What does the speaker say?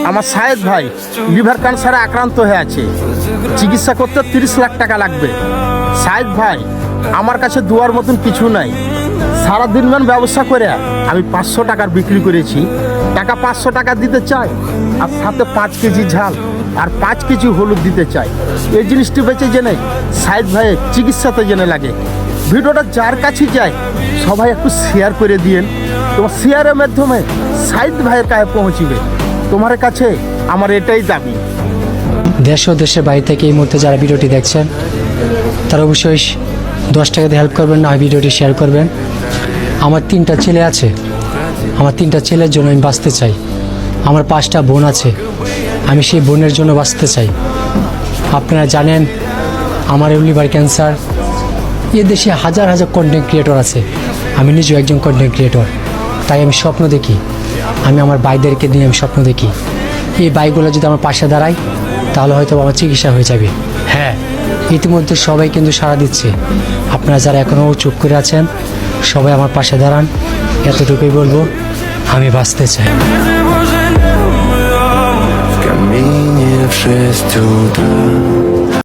আমার সাহেদ ভাই লিভার ক্যান্সারে আক্রান্ত হয়ে আছে, চিকিৎসা করতে 30 লাখ টাকা লাগবে। সাহেদ ভাই, আমার কাছে দুয়ার মতন কিছু নাই। সারাদিন ব্যবসা করে আমি 500 টাকার বিক্রি করেছি, টাকা 500 টাকা দিতে চাই, আর সাথে 5 কেজি ঝাল আর 5 কেজি হলুদ দিতে চাই। এই জিনিসটি বেঁচে জেনে সাহেদ ভাইয়ের চিকিৎসাতে জেনে লাগে। ভিডিওটা যার কাছে যায় সবাই একটু শেয়ার করে দিয়েন, তোমার শেয়ারের মাধ্যমে সাহেদ ভাইয়ের কাছে পৌঁছিবে। তোমার কাছে আমার এটাই দাবি। দেশ ও দেশের বাইরে থেকে এই মুহূর্তে যারা ভিডিওটি দেখছেন তারা অবশ্যই 10 টাকা দিয়ে হেল্প করবেন, না হয় ভিডিওটি শেয়ার করবেন। আমার 3টা ছেলে আছে, আমার 3টা ছেলের জন্য আমি বাঁচতে চাই। আমার 5টা বোন আছে, আমি সেই বোনের জন্য বাঁচতে চাই। আপনারা জানেন আমার লিভার ক্যান্সার। এ দেশে হাজার হাজার কন্টেন্ট ক্রিয়েটর আছে, আমি নিজেও একজন কন্টেন্ট ক্রিয়েটর। তাই আমি স্বপ্ন দেখি, আমি আমার ভাইদেরকে নিয়ে আমি স্বপ্ন দেখি এই ভাইগুলো যদি আমার পাশে দাঁড়ায় তাহলে হয়তো আমার চিকিৎসা হয়ে যাবে। হ্যাঁ, ইতিমধ্যে সবাই কিন্তু সাড়া দিচ্ছে। আপনারা যারা এখনও চুপ করে আছেন সবাই আমার পাশে দাঁড়ান, এতটুকুই বলবো। আমি বাঁচতে চাই। В камине в 6 утра